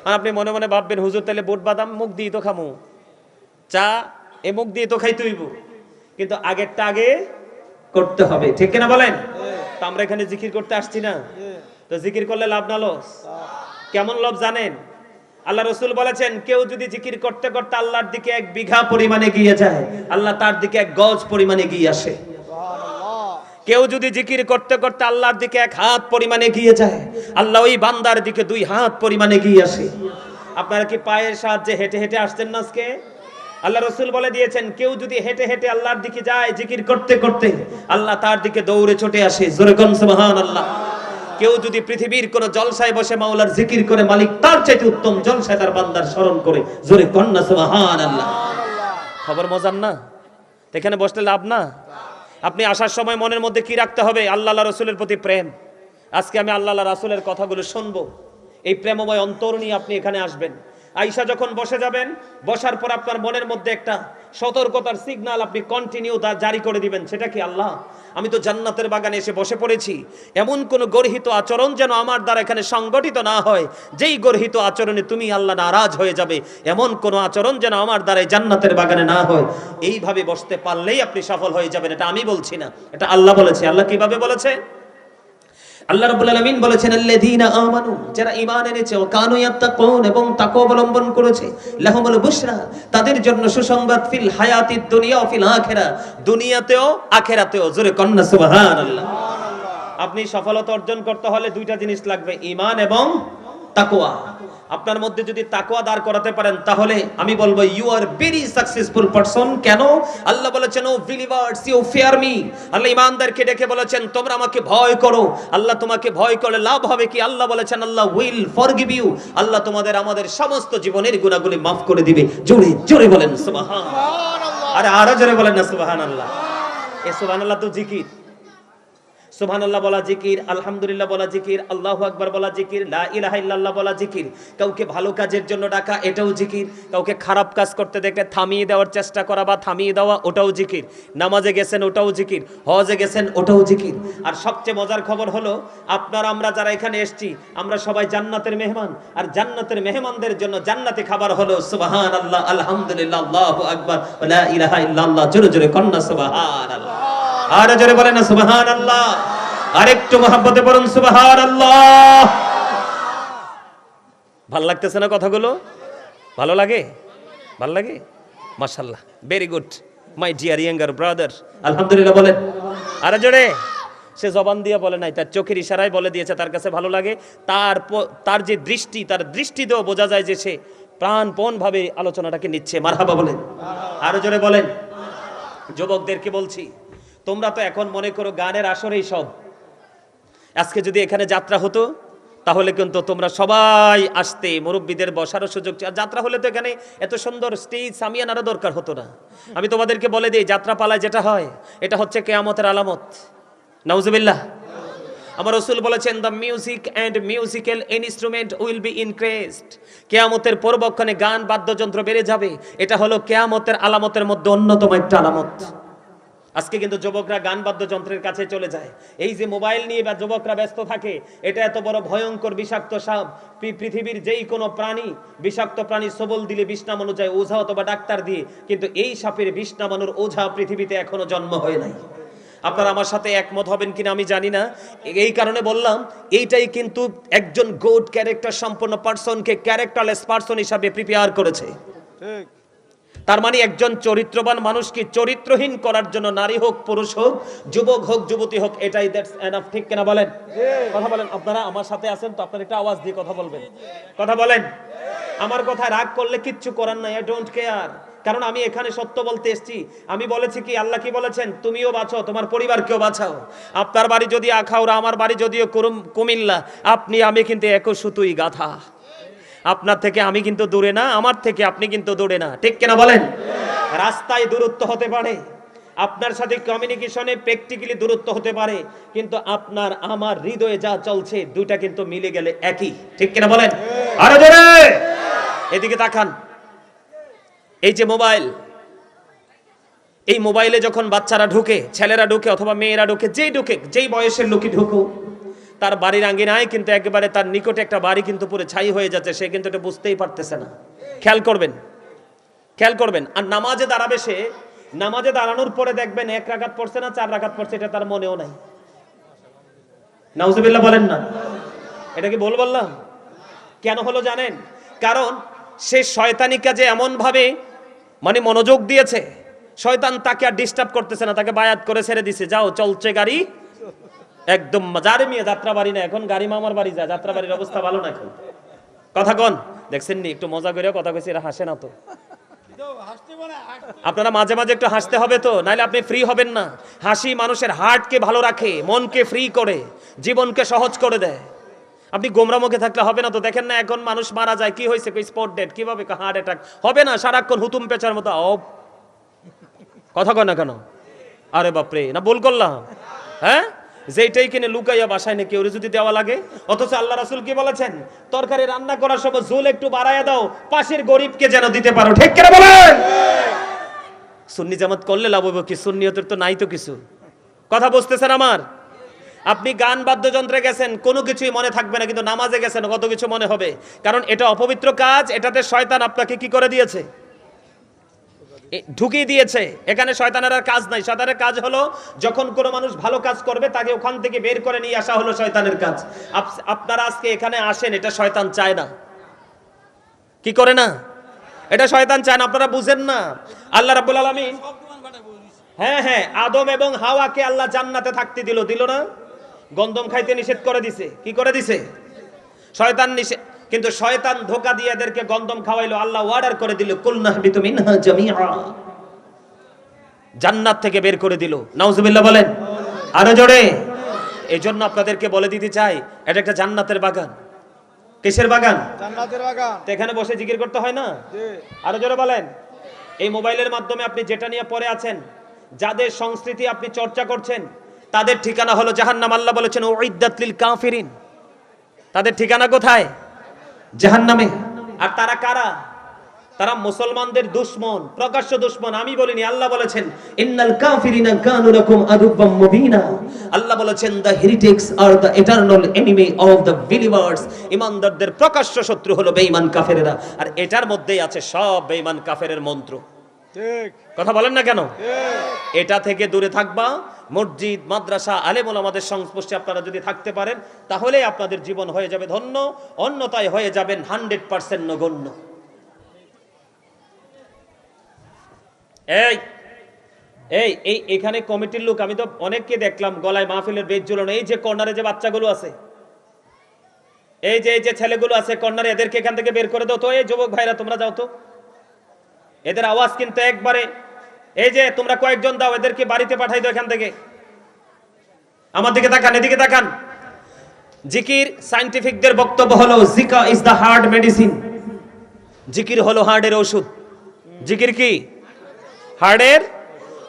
আর আপনি মনে মনে ভাববেন হুজুর তাহলে বুট বাদাম মুখ দিয়ে তো খামু, চা এ মুখ দিয়ে তো খাইতে হইব, কিন্তু আগেরটা আগে করতে হবে, ঠিক কিনা বলেন? তো আমরা এখানে জিকির করতে আসছি না, তো জিকির করলে লাভ না লস? কেমন লাভ জানেন? আল্লাহ রাসূল বলেছেন কেউ যদি জিকির করতে করতে আল্লাহর দিকে 1 বিঘা পরিমাণে গিয়ে যায়, আল্লাহ তার দিকে 1 গজ পরিমাণে গিয়ে আসে। কেউ যদি জিকির করতে করতে আল্লাহর দিকে 1 হাত পরিমাণে গিয়ে যায়, আল্লাহ ওই বান্দার দিকে 2 হাত পরিমাণে গিয়ে আসে। আপনারা কি পায়ের সাহায্যে হেঁটে হেঁটে আসছেন না আজকে? আল্লাহ রাসূল বলে দিয়েছেন কেউ যদি হেঁটে হেঁটে আল্লাহর দিকে যায় জিকির করতে করতে, আল্লাহ তার দিকে দৌড়ে ছুটে আসে। জোরে কোন সুবহানাল্লাহ। কেউ যদি পৃথিবীর কোন জলসায় বসে মাওলার জিকির করে, মালিক তার চাইতে উত্তম জলসায় তার বান্দার স্মরণ করে। জোরে কোন না সুবহানাল্লাহ। খবর মজার না? এখানে বসলে লাভ না? আপনি আসার সময় মনের মধ্যে কি রাখতে হবে? আল্লাহ রাসূলের প্রতি প্রেম। আজকে আমি আল্লাহ রাসূলের কথাগুলো শুনবো, এই প্রেমময় অন্তর নিয়ে আপনি এখানে আসবেন। আয়েশা যখন বসে যাবেন, বসার পর আপনার মনের মধ্যে একটা সতর্কতার সিগন্যাল আপনি কন্টিনিউ জারি করে দিবেন, সেটা কি আল্লাহ আমি তো জান্নাতের বাগানে এসে বসে পড়েছি, এমন কোন গর্হিত আচরণ যেন আমার দ্বারা এখানে সংগঠিত না হয়, যেই গর্হিত আচরণে তুমি আল্লাহ নারাজ হয়ে যাবে, এমন কোন আচরণ যেন আমার দ্বারা এই জান্নাতের বাগানে না হয়। এইভাবে বসতে পারলেই আপনি সফল হয়ে যাবেন। এটা আমি বলছি না, এটা আল্লাহ বলেছে। আল্লাহ কিভাবে বলেছে? আল্লাহ রাব্বুল আলামিন বলেছেন আল্লাযীনা আমানু, যারা ঈমান এনেছে, ও কানু ইয়াত্তাকুন, এবং তাকওয়া অবলম্বন করেছে, লাহুমুল বুশরা, তাদের জন্য সুসংবাদ, ফিল হায়াতিদ দুনিয়া ও ফিল আখিরা, দুনিয়াতেও আখিরাতেও। জোরে কন্না সুবহানাল্লাহ। আপনি সফলতা অর্জন করতে হলে দুইটা জিনিস লাগবে, ঈমান এবং তাকওয়া। আপনার মধ্যে যদি তাকওয়া দাঁড় করাতে পারেন তাহলে আমি বলবো you are very successful person. কেন? আল্লাহ বলেছেন O believers you fear me. Allah ঈমানদারকে ডেকে বলেছেন তোমরা আমাকে ভয় করো। আল্লাহ তোমাকে ভয় করলে লাভ হবে কি? আল্লাহ বলেছেন আল্লাহ উইল ফরগিভ ইউ, আল্লাহ তোমাদের আমাদের সমস্ত জীবনের গুনাহগুলি মাফ করে দিবে। জোরে জোরে বলেন সুবহানাল্লাহ। আরে আরো জোরে বলেন না সুবহানাল্লাহ। এই সুবহানাল্লাহ তো জিকির। সুবহানাল্লাহ বলা জিকির, আলহামদুলিল্লাহ বলা জিকির, আল্লাহু আকবার বলা জিকির, লা ইলাহা ইল্লাল্লাহ বলা জিকির। কাউকে ভালো কাজের জন্য ডাকা, এটাও জিকির। কাউকে খারাপ কাজ করতে দেখে থামিয়ে দেওয়ার চেষ্টা করা বা থামিয়ে দেওয়া, ওটাও জিকির। নামাজে গেছেন, ওটাও জিকির। হজে গেছেন, ওটাও জিকির। আর সবচেয়ে মজার খবর হলো আমরা যারা এখানে এসেছি, আমরা সবাই জান্নাতের মেহমান। আর জান্নাতের মেহমানদের জন্য জান্নাতি খাবার হলো সুবহানাল্লাহ, আলহামদুলিল্লাহ, আল্লাহু আকবার, লা ইলাহা ইল্লাল্লাহ। জোরে জোরে কন্না সুবহানাল্লাহ। আর জোরে বলেন না সুবহানাল্লাহ। আরেকটু মহব্বতে বলুন সুবহানাল্লাহ। ভালো লাগতেছে না কথাগুলো? ভালো লাগে? ভালো লাগে? মাশাআল্লাহ, very good my dear younger brother. আলহামদুলিল্লাহ বলেন আরে জোরে। সে জবান দিয়ে বলে নাই, তার চোখের ইশারায় বলে দিয়েছে তার কাছে ভালো লাগে। তার যে দৃষ্টি, তার দৃষ্টি দিয়েও বোঝা যায় যে সে প্রাণপণ ভাবে আলোচনাটাকে নিচ্ছে। মারহাবা বলেন, আরো জোরে বলেন। যুবকদেরকে বলছি, তোমরা তো এখন মনে করো গানের আসরেই সব। আজকে যদি এখানে যাত্রা হতো তাহলে কিন্তু তোমরা সবাই আসতে, মুরব্বীদের বসারও সুযোগ। যাত্রা হলে তো এখানে এত সুন্দর স্টেজ সামিয়ানারও দরকার হতো না। আমি তোমাদেরকে বলে দিই, যাত্রা পালায় যেটা হয় এটা হচ্ছে কিয়ামতের আলামত। নাউজুবিল্লাহ। আমার রাসূল বলেছেন the music and musical instrument will be increased. কিয়ামতের পূর্বক্ষণে গান বাদ্যযন্ত্র বেড়ে যাবে। এটা হলো কিয়ামতের আলামতের মধ্যে অন্যতম একটা আলামত। আজকে কিন্তু যুবকরা গান বাদ্যযন্ত্রের কাছে চলে যায়। এই যে মোবাইল নিয়ে যুবকরা ব্যস্ত থাকে, এটা এত বড় ভয়ঙ্কর বিষাক্ত সাপ। পৃথিবীর যেই কোনো প্রাণী, বিষাক্ত প্রাণী সবল দিলে বিষ নামানো যায় ওঝা অথবা ডাক্তার দিয়ে, কিন্তু এই সাপের বিষ নামানোর ওঝা পৃথিবীতে এখনো জন্ম হয় নাই। আপনারা আমার সাথে একমত হবেন কিনা আমি জানি না। এই কারণে বললাম, এইটাই কিন্তু একজন গুড ক্যারেক্টার সম্পন্ন পার্সনকে ক্যারেক্টারলেস পার্সন হিসাবে প্রিপেয়ার করেছে। ঠিক। তার মানে একজন চরিত্রবান মানুষকে চরিত্রহীন করার জন্য নারী হোক, পুরুষ হোক, যুবক হোক, যুবতী হোক, এটাই দ্যাটস এনাফ। ঠিক কিনা বলেন? কথা বলেন। আপনারা আমার সাথে আছেন তো, আপনারা একটা আওয়াজ দিয়ে কথা বলবেন। কথা বলেন। আমার কথা রাগ করলে কিচ্ছু করার নাই, আই ডোন্ট কেয়ার। কারণ আমি এখানে সত্য বলতে এসেছি। আমি বলেছি কি, আল্লাহ কি বলেছেন? তুমিও বাঁচো, তোমার পরিবারকেও বাঁচাও। আপনার বাড়ি যদি আখাউড়া, আমার বাড়ি যদিও কুমিল্লা, আপনি আমি কিন্তু একই সুতুই গাথা। আপনার থেকে আমি কিন্তু দূরে না, আমার থেকে আপনি কিন্তু দূরে না। ঠিক কিনা বলেন? রাস্তায় দূরত্ব হতে পারে, আপনার সাথে কমিউনিকেশনে প্র্যাকটিক্যালি দূরত্ব হতে পারে, কিন্তু আপনার আমার হৃদয়ে যা চলছে দুইটা কিন্তু মিলে গেলে একই। ঠিক কিনা বলেন? আরে জোরে এদিকে তাকান। এই যে মোবাইল, এই মোবাইলে যখন বাচ্চারা ঢুকে, ছেলেরা ঢুকে অথবা মেয়েরা ঢুকে, যেই বয়সের লোকই ঢুকুক, তার বাড়ির আঙ্গিনায় কিন্তু একেবারে তার নিকটে একটা বাড়ি কিন্তু পুরো ছাই হয়ে যাচ্ছে। সে কিন্তু এটা বুঝতেই পারতেছে না। খেয়াল করবেন, খেয়াল করবেন। আর নামাজে দাঁড়াবে সে, নামাজে দাঁড়ানোর পরে দেখবেন 1 রাকাত পড়ছে না 4 রাকাত পড়ছে, এটা তার মনেও নাই। নাউজুবিল্লাহ বলেন না। এটা কি ভুল বললাম? কেন হলো জানেন? কারণ সে শয়তানি কাজে এমন ভাবে মনোযোগ দিয়েছে, শয়তান তাকে আর ডিস্টার্ব করতেছে না, তাকে বায়াত করে ছেড়ে দিছে, যাও চলছে গাড়ি একদম। যারে মেয়ে যাত্রা বাড়ি না, এখন গাড়ি মামার বাড়ি যায়। যাত্রা বাড়ির অবস্থা ভালো না এখন। কথা কন, দেখছেন নি? একটু মজা করে কথা কইছি, এরা হাসে না তো। আপনারা মাঝে মাঝে একটু হাসতে হবে তো, নাইলে আপনি ফ্রি হবেন না। হাসি মানুষের হার্টকে ভালো রাখে, মনকে ফ্রি করে, জীবনকে সহজ করে দেয়। আপনি গোমরা মুখে থাকলে হবে না তো। দেখেন না এখন মানুষ মারা যায়, কি হয়েছে? Spot dead. কিভাবে? Heart attack. হবে না, সারাক্ষণ হুতুম পেঁচার মতো কথা কয় না কেন? আরে বাপরে, না ভুল করলাম? হ্যাঁ, যেটাই কিনে লুকাইয়া বাসায় না কেউ যদি দেওয়া লাগে। অথচ আল্লাহ রাসূল কি বলেছেন? তরকারি রান্না করার সময় ঝোল একটু বাড়ায়া দাও, পাশের গরিবকে যেন দিতে পারো। ঠিক কিনা বলেন? সুন্নি জামাত করলে লাভ হবে কি? সুন্নিয়তের তো নাই তো কিছু। কথা বুঝতেছেন আমার? আপনি গান বাদ্যযন্ত্রে গেছেন, কোনো কিছুই মনে থাকবে না, কিন্তু নামাজে গেছেন কত কিছু মনে হবে। কারণ এটা অপবিত্র কাজ, এটাতে শয়তান আপনাকে কি করে দিয়েছে? ঢুকিয়ে দিয়েছে। এখানে শয়তানের আর কাজ নাই। শয়তানের কাজ হলো যখন কোনো মানুষ ভালো কাজ করবে তাকে ওখান থেকে বের করে নিয়ে আসা হলো শয়তানের কাজ। আপনারা আজকে এখানে আসেন, এটা শয়তান চায় না। কি করে না? এটা শয়তান চায় না, আপনারা বুঝেন না। আল্লাহ রাব্বুল আলামিন, হ্যাঁ, আদম এবং হাওয়াকে আল্লাহ জান্নাতে থাকতে দিল না? গন্ধম খাইতে নিষেধ করে দিছে। কি করে দিছে? শয়তান নিষেধ, কিন্তু শয়তান ধোঁকা দিয়ে এদেরকে গন্ধম খাওয়াইলো। আল্লাহ অর্ডার করে দিল, কুলনা হাবিতু মিনহা জামিআ, জান্নাত থেকে বের করে দিল। নাউজুবিল্লাহ বলেন আরো জোরে। এইজন্য আপনাদেরকে বলে দিতে চাই, এটা একটা জান্নাতের বাগান। কিসের বাগান? জান্নাতের বাগান। তো এখানে বসে জিকির করতে হয় না? আরো জোরে বলেন। এই মোবাইলের মাধ্যমে আপনি যেটা নিয়ে পড়ে আছেন, যাদের সংস্কৃতি আপনি চর্চা করছেন, তাদের ঠিকানা হলো জাহান্নাম। আল্লাহ বলেছেন উইদ্দাত লিল কাফিরিন, তাদের ঠিকানা কোথায়? জাহান্নামে। আর তারা কারা? তারা মুসলমানদের দুশমন, প্রকাশ্য দুশমন। আমি বলিনি, আল্লাহ বলেছেন ইন্নাল কাফিরিনা কানু লাকুম আদুব্বাম মুবিনা। আল্লাহ বলেছেন the heretics are the eternal enemy of the believers. ইমানদারদের প্রকাশ্য শত্রু হলো বেঈমান কাফেরেরা। আর এটার মধ্যেই আছে সব বেঈমান কাফেরের মন্ত্র। ঠিক কথা বলেন না কেন? ঠিক। এটা থেকে দূরে থাকবা। মসজিদ, মাদ্রাসা, আলেম ওলামাদের সংস্পর্শে আপনারা যদি থাকতে পারেন, তাহলে আপনাদের জীবন হয়ে যাবে ধন্য, অন্যথায় হয়ে যাবেন 100% নগণ্য। এখানে কমিটির লোক, আমি তো অনেককে দেখলাম গলায় মাহফিলের বেজ ঝুলানো। এই যে কর্নারে যে বাচ্চাগুলো আছে, এই যে ছেলেগুলো আছে কর্নারে, এদেরকে এখান থেকে বের করে দাও তো। এই যুবক ভাইরা তোমরা যাও তো, এদের আওয়াজ কিন্তু একবারে, এই যে তোমরা কয়েকজন দাও, এদেরকে বাড়িতে পাঠাই দাও এখান থেকে। আমার দিকে তাকান, এদিকে তাকান। জিকির, সায়েন্টিফিকদের বক্তব্য হলো Zika is the heart medicine. জিকির হলো হার্টের ঔষধ। জিকির কি? হার্টের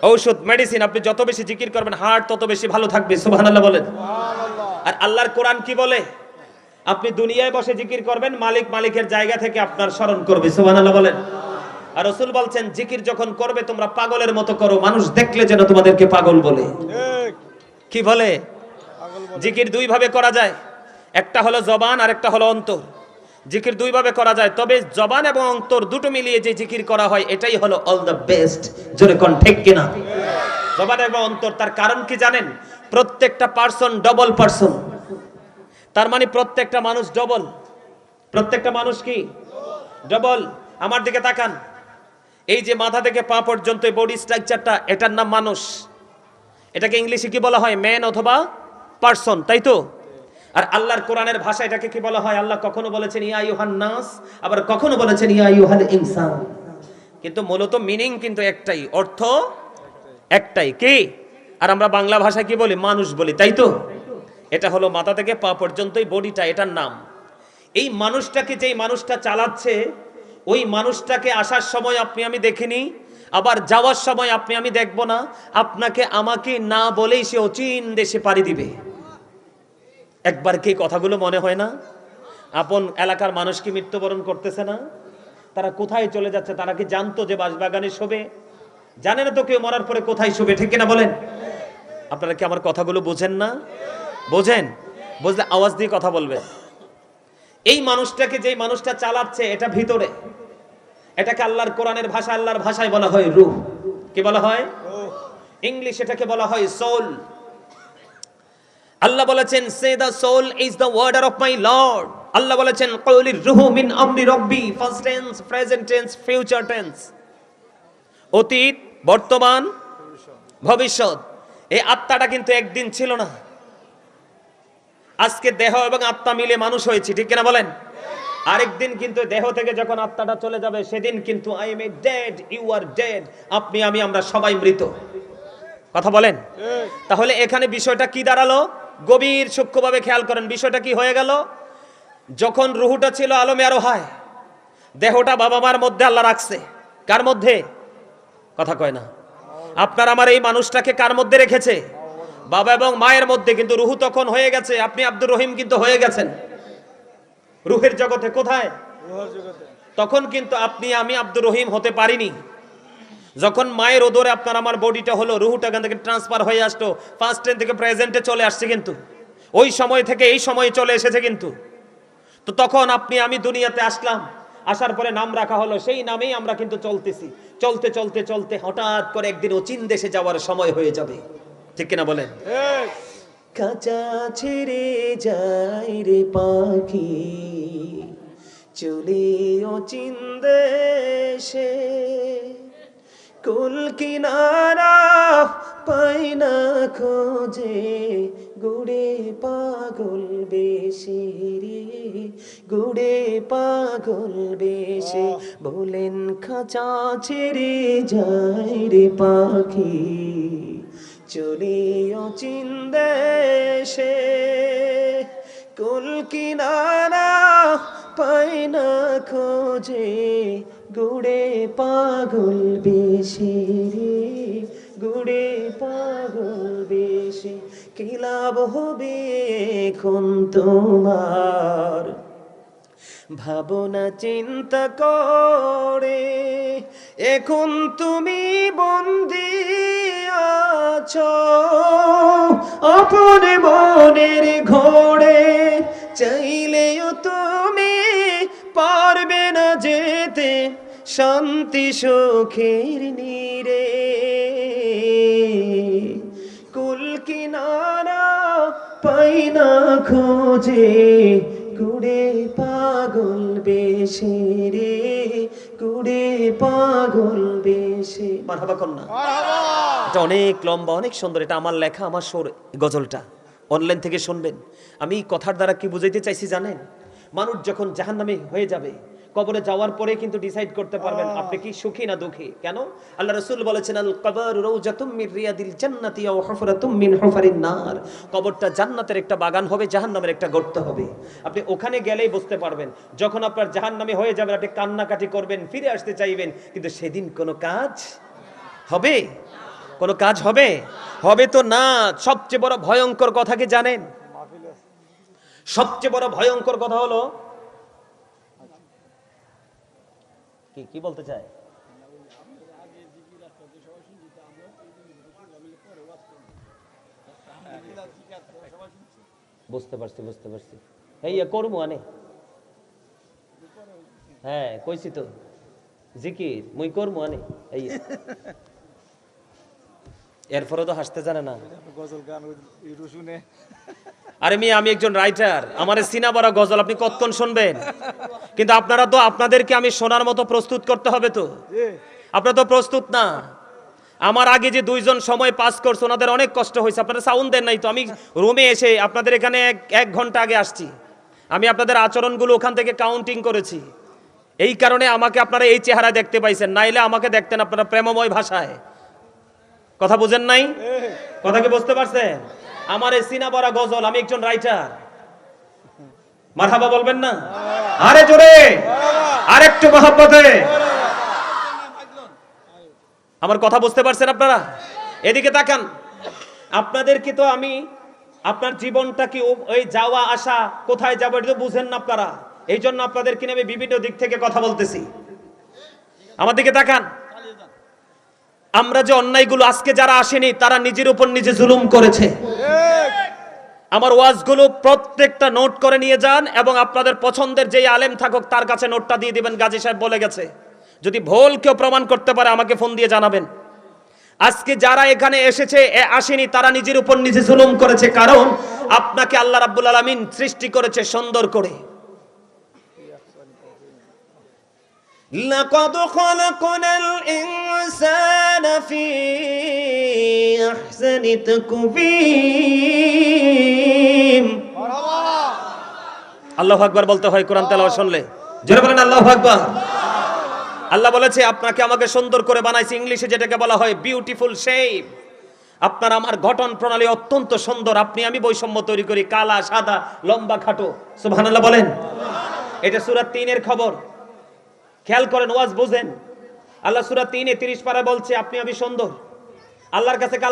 ঔষধ, মেডিসিন। আপনি যত বেশি জিকির করবেন, হার্ট তত বেশি ভালো থাকবে। সুবহানাল্লাহ বলেন। আর আল্লাহর কোরআন কি বলে? আপনি দুনিয়ায় বসে জিকির করবেন, মালিক মালিকের জায়গা থেকে আপনার স্মরণ করবে। সুবহানাল্লাহ বলেন। আর রাসূল বলছেন জিকির যখন করবে তোমরা পাগলের মতো করো, মানুষ দেখলে যেন তোমাদেরকে পাগল বলে। কি বলে? জিকির দুই ভাবে করা যায়, একটা হলো জবান আর একটা হলো অন্তর। জিকির দুই ভাবে করা যায়, তবে জবান এবং অন্তর দুটো মিলিয়ে যে জিকির করা হয় এটাই হলো অল দ্য বেস্ট। জোরে কোন ঠিক কিনা? জবান এবং অন্তর। তার কারণ কি জানেন? প্রত্যেকটা পার্সন ডবল পার্সন। তার মানে প্রত্যেকটা মানুষ ডবল। প্রত্যেকটা মানুষ কি? ডবল। আমার দিকে তাকান। এই যে মাথা থেকে পা পর্যন্ত এই বডি স্ট্রাকচারটা, এটার নাম মানুষ। এটাকে ইংলিশে কি বলা হয়? ম্যান অথবা পারসন, তাই তো? আর আল্লাহর কোরআনের ভাষা এটাকে কি বলা হয়? আল্লাহ কখনো বলেছেন ইয়া আইয়ুহান নাস, আবার কখনো বলেছেন ইয়া আইয়ুহাল ইনসান। কিন্তু মূলত মিনিং কিন্তু একটাই, অর্থ একটাই। কি? আর আমরা বাংলা ভাষায় কি বলি? মানুষ বলি, তাই তো? এটা হলো মাথা থেকে পা পর্যন্ত এই বডিটা, এটার নাম। এই মানুষটাকে, যেই মানুষটা চালাচ্ছে, ওই মানুষটাকে আসার সময় আপনি আমি দেখিনি, আবার যাওয়ার সময় আপনি আমি দেখব না। আপনাকে আমাকে না বলেই সে অচিন দেশে পাড়ি দিবে। একবার কি কথাগুলো মনে হয় না? আপন এলাকার মানুষ কি মৃত্যুবরণ করতেছে না? তারা কোথায় চলে যাচ্ছে? তারা কি জানতো যে বাঁশবাগানে শোবে? জানে না তো কেউ মরার পরে কোথায় শোবে, ঠিক কিনা বলেন? আপনারা কি আমার কথাগুলো বোঝেন না? বোঝেন? বুঝলে আওয়াজ দিয়ে কথা বলবেন। এই মানুষটাকে, যেই মানুষটা চালাচ্ছে, এটা ভিতরে, এটাকে আল্লাহর কোরআনের ভাষা, আল্লাহর ভাষায় বলা হয় রূহ। কি বলা হয়? ইংলিশ এটাকে বলা হয় সোল। আল্লাহ বলেছেন say the soul is the order of my lord. Allah বলেছেন কওলির রূহু মিন আমরি রব্বি, first tense, present tense, future tense. অতীত, বর্তমান, ভবিষ্যৎ। এই আত্মাটা কিন্তু একদিন ছিল না। আজকে দেহ এবং আত্মা মিলে মানুষ হয়েছে, ঠিক কিনা বলেন? আরেকদিন কিন্তু দেহ থেকে যখন আত্মাটা চলে যাবে, সেদিন কিন্তু I am a dead, you are dead. আপনি আমি আমরা সবাই মৃত। কথা বলেন। তাহলে এখানে বিষয়টা কি দাঁড়ালো? গভীর সূক্ষ্মভাবে খেয়াল করেন। বিষয়টা কি হয়ে গেল? যখন রুহুটা ছিল আলমে আরোহায়, দেহটা বাবা মার মধ্যে আল্লাহ রাখছে। কার মধ্যে? কথা কয় না। আপনার আমার এই মানুষটাকে কার মধ্যে রেখেছে? বাবা এবং মায়ের মধ্যে। কিন্তু রুহু তখন হয়ে গেছে, আপনি আব্দুর রহিম কিন্তু হয়ে গেছেন রুহের জগতে। কোথায়? তখন কিন্তু আপনি আমি আব্দুর রহিম হতে পারিনি। যখন মায়ের ওদরে আপনার আমার বডিটা হলো, রুহুটা এখান থেকে ট্রান্সফার হয়ে আসতো, ফার্স্ট টেন থেকে প্রেজেন্টে চলে আসছে, কিন্তু ওই সময় থেকে এই সময়ে চলে এসেছে। কিন্তু তো তখন আপনি আমি দুনিয়াতে আসলাম, আসার পরে নাম রাখা হলো, সেই নামেই আমরা কিন্তু চলতেছি। চলতে চলতে চলতে হঠাৎ করে একদিন অচিন দেশে যাওয়ার সময় হয়ে যাবে, ঠিক কিনা বলেন? ঠিক। খাঁচা ছেড়ে যায় রে পাখি, চলে অচিন দেশে, কুল কিনারা পাই না খোঁজে, গুড়ে পাগল বেশি রে, গুড়ে পাগল বেশি। বলেন খাঁচা ছেড়ে যায় রে পাখি, চলে অচিন দেশে, কুল কিনারা পাই না খোঁজে, গুড়ে পাগল বেশি রে, গুড়ে পাগল বেশি। কি লাভ হবে এখন তোমার ভাবনা চিন্তা করে, এখন তুমি বন্দি আছো আপন মনের ঘোরে, চাইলেও তুমি পারবে না যেতে শান্তি সুখের নীরে, কুল কিনারা পাই না খোঁজে, গুড়ে পাগল বেশি রে, গুড়ে পাগল বেশি। মারহাবা কন্যা। এটা অনেক লম্বা, অনেক সুন্দর, এটা আমার লেখা, আমার সুর। গজলটা অনলাইন থেকে শুনবেন। আমি কথার দ্বারা কি বুঝাইতে চাইছি জানেন? মানুষ যখন জাহান্নামী হয়ে যাবে, কবরে যাওয়ার পরে কিন্তু ডিসাইড করতে পারবেন আপনি কি সুখী না দুঃখী। কেন? আল্লাহ রাসূল বলেছেন, আল কবর রাউজাতুম মির রিয়াদিল জান্নাতি ওয়া হুফরাতুম মিন হুফারিন নার। কবরটা জান্নাতের একটা বাগান হবে, জাহান্নামের একটা গর্ত হবে। আপনি ওখানে গেলেই বুঝতে পারবেন। যখন আপনার জাহান্নামী হয়ে যাবেন, আপনি কান্নাকাটি করবেন, ফিরে আসতে চাইবেন, কিন্তু সেদিন কোনো কাজ হবে? কোনো কাজ হবে? হবে তো না। সবচেয়ে বড় ভয়ঙ্কর কথা কি জানেন? সবচেয়ে বড় ভয়ঙ্কর কথা হলো কি বলতে চায়? বুঝতে পারছি। এই করবো আনে, হ্যাঁ কইছি তো, জিকির মুই করবো আনে। এই এরপরে তো হাসতে জানে না। গজল গান শুনে। আরে আমি একজন রাইটার, আমার সিনা বড় গজল আপনি কতক্ষণ শুনবেন? কিন্তু আপনারা তো, আপনাদেরকে আমি শোনার মতো প্রস্তুত করতে হবে তো। আপনারা তো প্রস্তুত না। আমার আগে যে দুইজন সময় পাস করছে ওনাদের অনেক কষ্ট হয়েছে, আপনারা সাউন্ড দেন নাই তো। আমি রুমে এসে আপনাদের এখানে এক ঘন্টা আগে আসছি, আমি আপনাদের আচরণগুলো ওখান থেকে কাউন্টিং করেছি। এই কারণে আমাকে আপনারা এই চেহারা দেখতে পাইছেন, নাইলে আমাকে দেখতেন আপনারা প্রেমময় ভাষায়। কথা বুঝেন নাই? কথা কি বুঝতে পারছেন? আমার এই সিনা বড় গজল, আমি একজন রাইটার। মারহাবা বলবেন না? আরে জোরে, আরেকটু মহব্বতে। আমার কথা বুঝতে পারছেন আপনারা? এদিকে তাকান। আপনাদেরকে তো আমি, আপনার জীবনটা কি ওই যাওয়া আসা, কোথায় যাবো এটা তো বুঝেন না আপনারা। এই জন্য আপনাদেরকে নিয়ে আমি বিভিন্ন দিক থেকে কথা বলতেছি। আমার দিকে তাকান। আমরা যে অন্যায়গুলো, আজকে যারা আসেনি তারা নিজের উপর নিজে জুলুম করেছে। আমার ওয়াজগুলো প্রত্যেকটা নোট করে নিয়ে যান, এবং আপনাদের পছন্দের যেই আলেম থাকুক তার কাছে নোটটা দিয়ে দিবেন, গাজী সাহেব বলে গেছে। যদি ভুল কেউ প্রমাণ করতে পারে আমাকে ফোন দিয়ে জানাবেন। আজকে যারা এখানে এসেছে আসেনি তারা নিজের উপর নিজে জুলুম করেছে, কারণ আপনাকে আল্লাহ রাব্বুল আলামিন সৃষ্টি করেছে সুন্দর করে। লাকাদ খালাকনাল ইনসানা ফি আহসানি তাকবীম। আল্লাহু আকবার বলতে হয় কোরআন তেলাওয়াত শুনলে। জোরে বলেন আল্লাহু আকবার। আল্লাহ বলেছে আপনাকে আমাকে সুন্দর করে বানাইছি, ইংলিশে যেটাকে বলা হয় বিউটিফুল শেপ। আপনার আমার গঠন প্রণালী অত্যন্ত সুন্দর। আপনি আমি বৈষম্য তৈরি করি, কালা সাদা লম্বা খাটো। সুবহানাল্লাহ বলেন। এটা সূরা 3 এর খবর। খেয়াল করেন, ওয়াজ বুঝেন। আল্লাহ সূরা 3 এ 30 পারা বলছে আপনি আমি সুন্দর। আল্লাহর কাছে